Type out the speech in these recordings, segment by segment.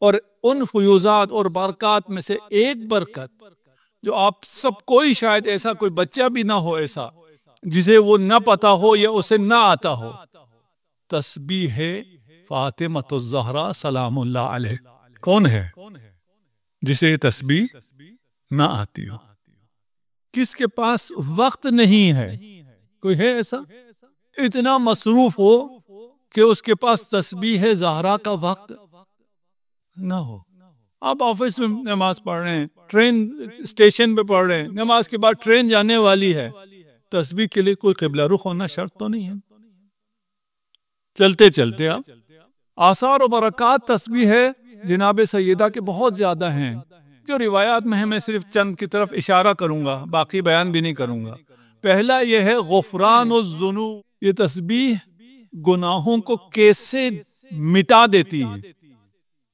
और उन फयूजात और बरक़ात में से एक बरकत जो आप सब कोई शायद ऐसा कोई बच्चा भी ना हो ऐसा जिसे वो ना पता हो या उसे ना आता हो, तस्बीह है फातिमतुज़ ज़हरा सलामुल्लाह अलैह। कौन है जिसे ये तस्बीह ना आती हो? किसके पास वक्त नहीं है? कोई है ऐसा इतना मसरूफ हो कि उसके पास तस्बीह है ज़हरा का वक्त ना हो? आप ऑफिस में नमाज पढ़ रहे हैं, ट्रेन स्टेशन पे पढ़ रहे हैं, नमाज के बाद ट्रेन जाने वाली है, तस्बीह के लिए कोई क़िबला रुख होना शर्त तो नहीं है। चलते चलते आप आसार और बरक़ात तस्बीह है जनाब सैयदा के बहुत ज़्यादा हैं जो रिवायात में है। मैं सिर्फ चंद की तरफ इशारा करूँगा, बाकी बयान भी नहीं करूँगा। पहला यह है गुफ़रानुज़्ज़ुनूब, ये तस्बीह गुनाहों को कैसे मिटा देती है।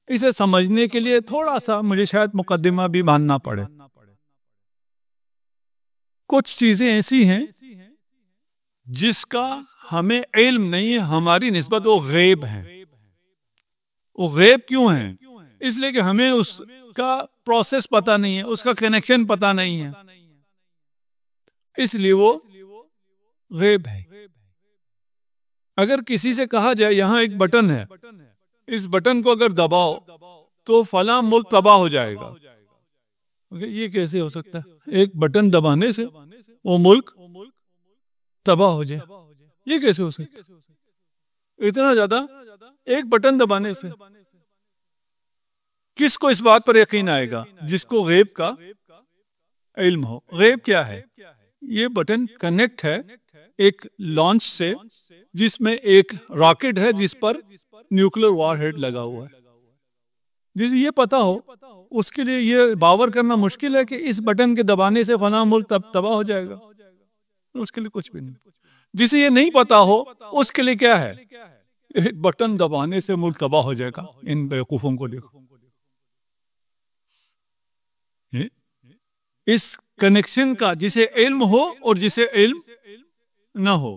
इसे समझने के लिए थोड़ा सा मुझे शायद मुकद्दिमा भी मानना पड़े। कुछ चीजें ऐसी हैं जिसका हमें इल्म नहीं है, हमारी निस्बत वो गैब है। वो गैब क्यों है? इसलिए कि हमें उसका प्रोसेस पता नहीं है, उसका कनेक्शन पता नहीं है, इसलिए वो गैब है। अगर किसी से कहा जाए यहाँ एक बटन है, इस बटन को अगर दबाओ तो फलां मुल्क तबाह हो जाएगा, ये कैसे हो सकता है? एक बटन दबाने से वो मुल्क तबाह हो जाए, ये कैसे हो सकता है? इतना ज्यादा एक बटन दबाने से किसको इस बात पर यकीन आएगा? जिसको गैब का इल्म हो। गैब क्या है? ये बटन कनेक्ट है एक लॉन्च से जिसमें एक रॉकेट है जिस पर न्यूक्लियर वॉरहेड लगा हुआ है। जिसे ये पता हो उसके लिए ये बावर करना मुश्किल है कि इस बटन के दबाने से फलां मुल्क तबाह हो जाएगा। उसके लिए कुछ भी नहीं। जिसे ये नहीं पता हो उसके लिए क्या है? एक बटन दबाने से मुल्क तबाह हो जाएगा। इन बेवकूफों को देखो। इस कनेक्शन का जिसे इल्म हो और जिसे इल्म न हो,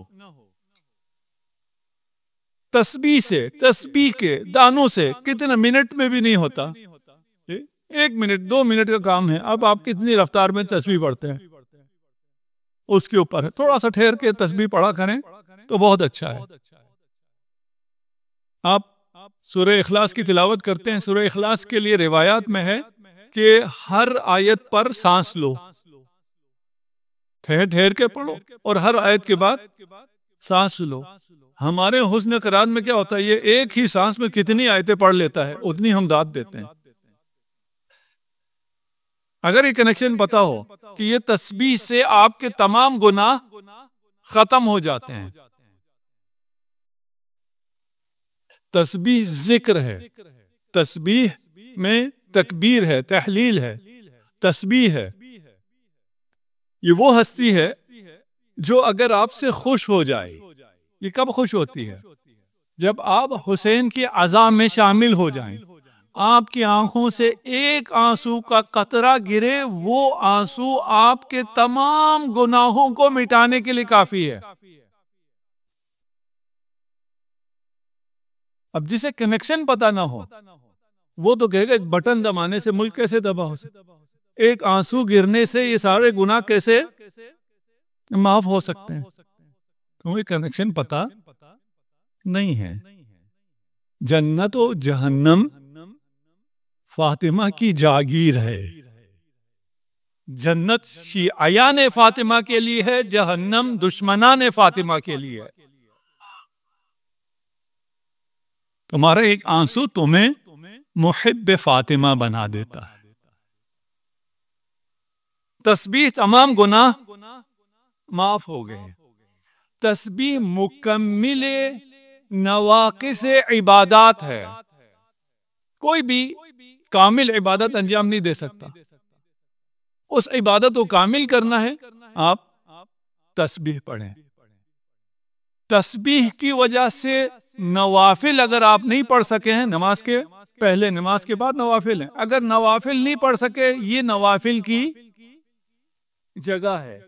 तस्बीह से, तस्बीह के दानों से कितने मिनट में भी नहीं होता। 1 मिनट 2 मिनट का काम है। अब आप कितनी रफ्तार में तस्बीह पढ़ते हैं उसके ऊपर है। थोड़ा सा ठहर के तस्बीह पढ़ा करें तो बहुत अच्छा है। आप सूरह इखलास की तिलावत करते हैं, सूरह इखलास के लिए रिवायात में है कि हर आयत पर सांस लो, ठहर ठहर के पढ़ो और हर आयत के बाद सांस लो। हमारे हुस्न क़िराअत में क्या होता है? ये एक ही सांस में कितनी आयतें पढ़ लेता है, उतनी हम दाद देते हैं। अगर ये कनेक्शन पता हो कि ये तस्बीह से आपके तमाम गुनाह खत्म हो जाते हैं। तस्बीह जिक्र है, तस्बीह में तकबीर है, तहलील है, तस्बीह है। ये वो हस्ती है जो अगर आपसे खुश हो जाए। ये कब खुश होती है? जब आप हुसैन की अज़ा में शामिल हो जाएं, आपकी आंखों से एक आंसू का कतरा गिरे, वो आंसू आपके तमाम गुनाहों को मिटाने के लिए काफी है। अब जिसे कनेक्शन पता ना हो वो तो कहेगा एक बटन दबाने से मुल्क कैसे तबाह हो सकता, एक आंसू गिरने से ये सारे गुनाह कैसे माफ हो सकते हैं? तुम्हें कनेक्शन पता नहीं है। जन्नत और जहन्नम फातिमा की जागीर है। जन्नत शियाने फातिमा के लिए है, जहन्नम दुश्मनाने फातिमा के लिए है। तुम्हारा एक आंसू तुम्हें मुहिब्बे फातिमा बना देता है। तस्बीह तमाम गुनाह माफ हो गए। तस्बीह मुकम्मिले नवाकिसे इबादत है। कोई भी कामिल इबादत अंजाम नहीं दे सकता। उस इबादत को कामिल करना है, आप तस्बीह पढ़ें। तस्बीह की वजह से नवाफिल अगर आप नहीं पढ़ सके हैं, नमाज के पहले नमाज के बाद नवाफिल हैं, अगर नवाफिल नहीं पढ़ सके, ये नवाफिल की जगह है।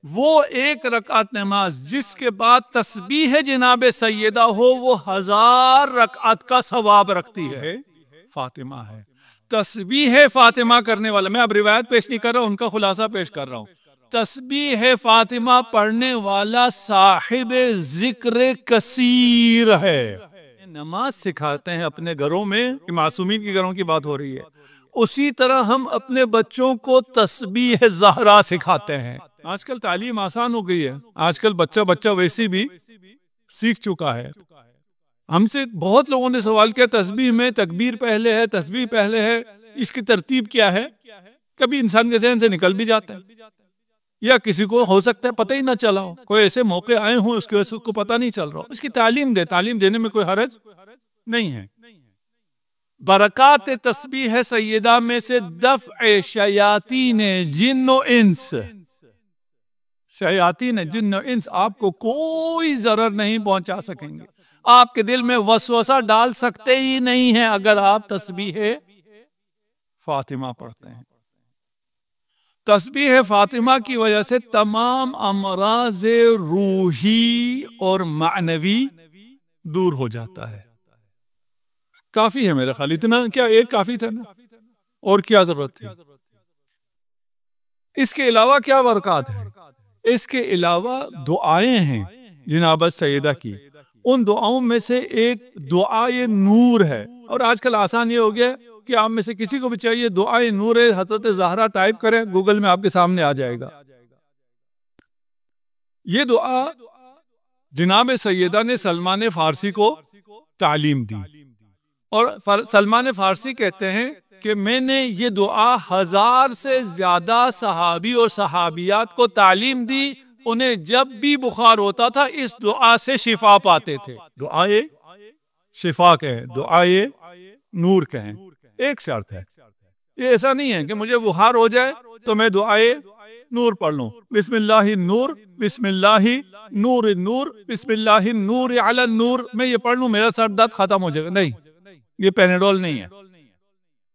वो एक रकात नमाज जिसके बाद तस्बीह जनाब सैयदा हो, वो 1000 रकात का सवाब रखती है। फातिमा है। तस्बीह फातिमा करने वाला, मैं अब रिवायत पेश नहीं कर रहा हूं, उनका खुलासा पेश कर रहा हूं। तस्बीह फातिमा पढ़ने वाला साहिब जिक्र कसीर है। नमाज सिखाते हैं अपने घरों में, मासूमीन के घरों की बात हो रही है, उसी तरह हम अपने बच्चों को तस्बीह ज़हरा सिखाते हैं। आजकल तालीम आसान हो गई है, आजकल बच्चा बच्चा वैसे भी सीख चुका है। हमसे बहुत लोगों ने सवाल किया, तस्बीह में तकबीर पहले है, तस्बीह पहले है, इसकी तरतीब क्या है? कभी इंसान के ज़हन से निकल भी जाता है, या किसी को हो सकता है पता ही ना चला हो, कोई ऐसे मौके आए हों उसकी वजह से उसको पता नहीं चल रहा हो। इसकी तालीम दे, तालीम देने में कोई हरज नहीं है। बरकात तस्बीह सैयदा में से दफ़ शयातीन जिन्न इंस, शयातीन जिन्न इंस आपको कोई जरर नहीं पहुंचा सकेंगे, आपके दिल में वसवसा डाल सकते ही नहीं है अगर आप तस्बीह फातिमा पढ़ते हैं। तस्बीह फातिमा की वजह से तमाम अमराज रूही और मानवी दूर हो जाता है। काफी है मेरा ख्याल, इतना क्या एक काफी था ना, और क्या जरूरत थी? इसके अलावा क्या बरकत है? इसके अलावा दुआएं हैं जनाब सैयदा की, उन दुआओं में से एक दुआए नूर है। और आजकल आसान ये हो गया कि आप में से किसी को भी चाहिए दुआए नूर हजरत ज़हरा टाइप करें, गूगल में आपके सामने आ जाएगा। ये दुआ जनाब सैयदा ने सलमान फारसी को तालीम दी, और सलमान फारसी कहते हैं कि मैंने ये दुआ 1000 से ज्यादा सहाबी और सहाबियात को तालीम दी, उन्हें जब भी बुखार होता था इस दुआ से शिफा पाते थे। दुआए शिफा कहें, दुआए नूर कहें, एक शर्त है, ये ऐसा नहीं है कि मुझे बुखार हो जाए तो मैं दुआए नूर पढ़ लूं, बिस्मिल्लाहि नूर बिस्मिल्लाहि नूर नूर बिस्मिल्लाहि नूर अला नूर, मैं ये पढ़ लूं मेरा सर दर्द खत्म हो जाएगा। नहीं, ये पेनाडोल नहीं है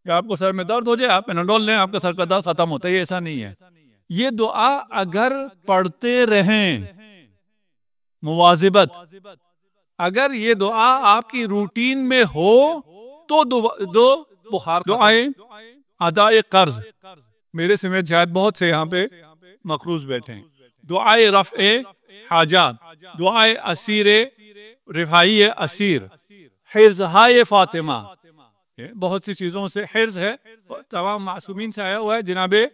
कि आपको सर में दर्द हो जाए आप पेनाडोल लें आपका सर का दर्द खत्म होता है, ये ऐसा नहीं है। ये दुआ अगर पढ़ते रहें मुवाजिबत, अगर ये दुआ आपकी रूटीन में हो तो दो बुखार दुआएं अदाए कर्ज, मेरे समेत शायद बहुत से यहाँ पे मखरूज बैठे हैं, दुआए रफ़े हाजात, दुआए असीरे रिफाई असीर, हिर्ज़ फातिमा, बहुत सी चीजों से हिर्ज़ है, तमाम मासूमीन से आया हुआ है, जनाबे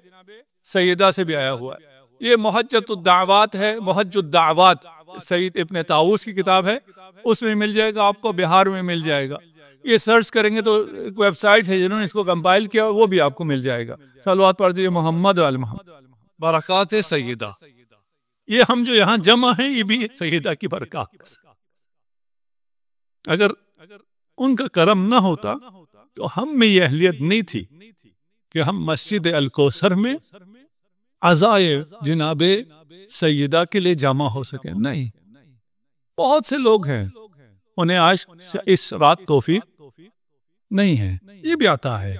सैयदा से भी आया हुआ है। ये मुहज्जतुद्दावात है, मुहज्जुद्दावात सईद इब्न ताऊस की किताब है, उसमें मिल जाएगा आपको, बिहार में मिल जाएगा। ये सर्च करेंगे तो वेबसाइट है जिन्होंने इसको कंपाइल किया, वो भी आपको मिल जाएगा। सलवात पढ़ दीजिए मोहम्मद वाले मोहम्मद। बरक़ात सैयदा, ये हम जो यहाँ जमा हैं ये भी सैयदा की बरक़ात। अगर उनका करम ना होता तो हम में ये अहलियत नहीं थी कि हम मस्जिद अल कौसर में अज़ाए जनाबे सैयदा के लिए जमा हो सके। नहीं, बहुत से लोग हैं उन्हें आज इस रात तौफीक नहीं है, ये भी आता है।